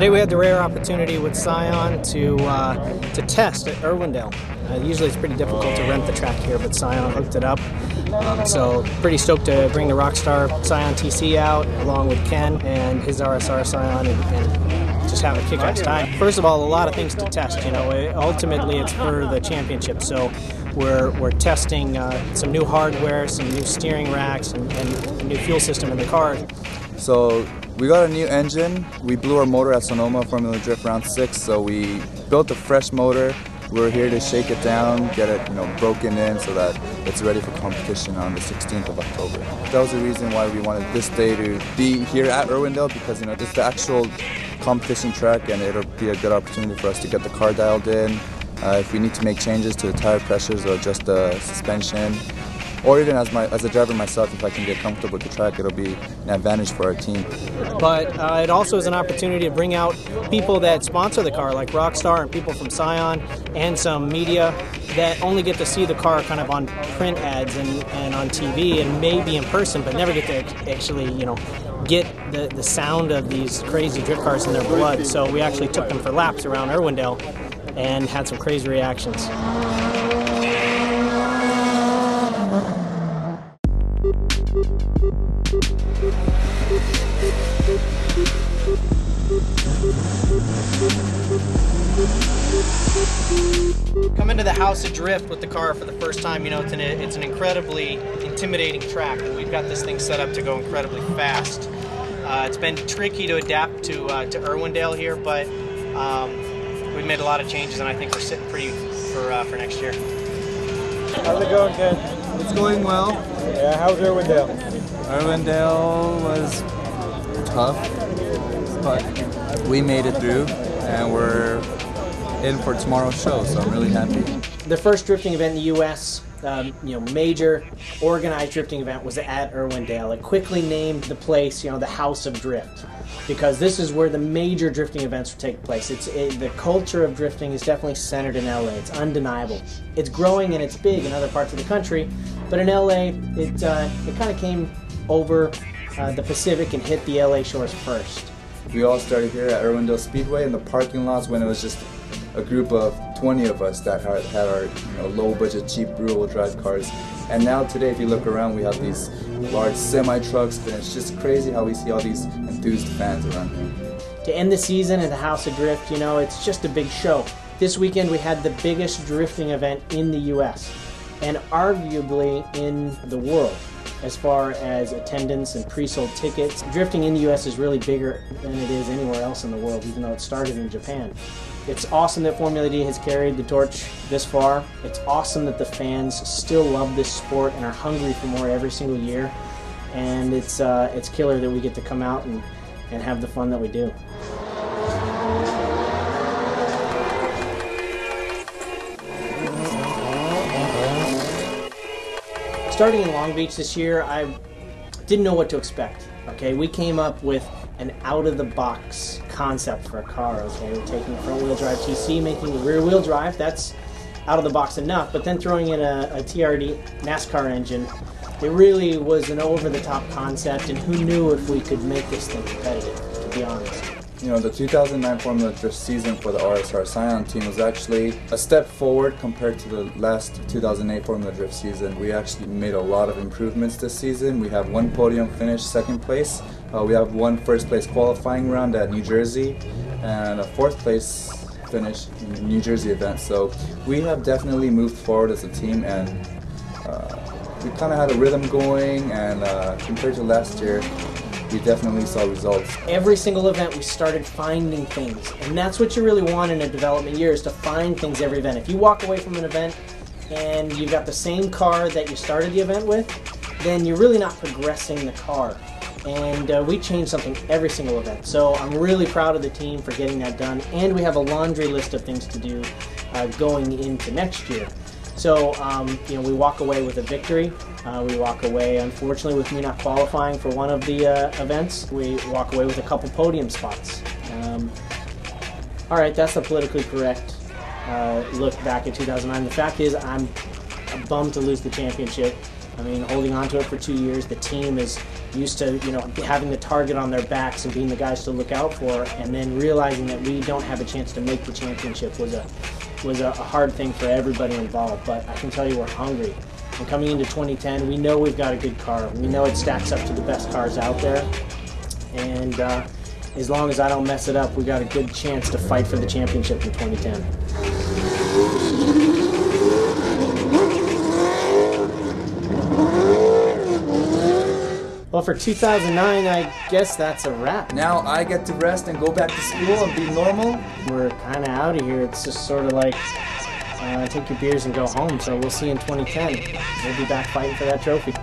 Today we had the rare opportunity with Scion to test at Irwindale. Usually it's pretty difficult to rent the track here, but Scion hooked it up. So pretty stoked to bring the Rockstar Scion TC out along with Ken and his RSR Scion and just have a kick-ass time. First of all, a lot of things to test. You know, ultimately it's for the championship. So we're testing some new hardware, some new steering racks, and a new fuel system in the car. So we got a new engine. We blew our motor at Sonoma Formula Drift round 6, so we built a fresh motor. We're here to shake it down, get it broken in so that it's ready for competition on the 16th of October. That was the reason why we wanted this day to be here at Irwindale, because it's the actual competition track and it'll be a good opportunity for us to get the car dialed in. If we need to make changes to the tire pressures or adjust the suspension, or even as a driver myself, if I can get comfortable with the track, it'll be an advantage for our team. But it also is an opportunity to bring out people that sponsor the car, like Rockstar and people from Scion, and some media that only get to see the car kind of on print ads and on TV and maybe in person, but never get to actually, get the sound of these crazy drift cars in their blood. So we actually took them for laps around Irwindale and had some crazy reactions. Come into the House of Drift with the car for the first time, it's an incredibly intimidating track, and we've got this thing set up to go incredibly fast. It's been tricky to adapt to Irwindale here, but we've made a lot of changes, and I think we're sitting pretty for next year. How's it going, Ken? It's going well. Yeah, how's Irwindale? Irwindale was tough, but we made it through, and we're in for tomorrow's show, so I'm really happy. The first drifting event in the U.S., major organized drifting event, was at Irwindale. It quickly named the place, the House of Drift, because this is where the major drifting events take place. The culture of drifting is definitely centered in LA. It's undeniable. It's growing and it's big in other parts of the country, but in LA, it kind of came over the Pacific and hit the LA shores first. We all started here at Irwindale Speedway in the parking lots when it was just a group of 20 of us that had our low-budget, cheap rear-wheel drive cars. And now today, if you look around, we have these large semi-trucks, and it's just crazy how we see all these enthused fans around here. To end the season at the House of Drift, it's just a big show. This weekend we had the biggest drifting event in the U.S. and arguably in the world as far as attendance and pre-sold tickets. Drifting in the U.S. is really bigger than it is anywhere else in the world, even though it started in Japan. It's awesome that Formula D has carried the torch this far. It's awesome that the fans still love this sport and are hungry for more every single year. And it's killer that we get to come out and have the fun that we do. Starting in Long Beach this year, I didn't know what to expect. Okay, we came up with an out-of-the-box concept for a car. Okay, we're taking a front-wheel drive TC, making it rear-wheel drive. That's out-of-the-box enough. But then throwing in a TRD NASCAR engine, it really was an over-the-top concept. And who knew if we could make this thing competitive? To be honest. The 2009 Formula Drift season for the RSR Scion team was actually a step forward compared to the last 2008 Formula Drift season. We actually made a lot of improvements this season. We have one podium finish, second place. We have one first place qualifying round at New Jersey, and a fourth place finish in the New Jersey event. So we have definitely moved forward as a team, and we kind of had a rhythm going, and compared to last year, we definitely saw results. Every single event we started finding things, and that's what you really want in a development year, is to find things every event. If you walk away from an event and you've got the same car that you started the event with, then you're really not progressing the car. And we change something every single event. So I'm really proud of the team for getting that done, and we have a laundry list of things to do going into next year. So, we walk away with a victory. We walk away, unfortunately, with me not qualifying for one of the events. We walk away with a couple podium spots. All right, that's the politically correct look back at 2009. The fact is, I'm bummed to lose the championship. I mean, holding on to it for 2 years, the team is used to, you know, having the target on their backs and being the guys to look out for, and then realizing that we don't have a chance to make the championship was a hard thing for everybody involved. But I can tell you we're hungry. And coming into 2010, we know we've got a good car. We know it stacks up to the best cars out there. And as long as I don't mess it up, we got a good chance to fight for the championship in 2010. Well, for 2009, I guess that's a wrap. Now I get to rest and go back to school and be normal. We're kind of out of here. It's just sort of like take your beers and go home. So we'll see you in 2010. We'll be back fighting for that trophy.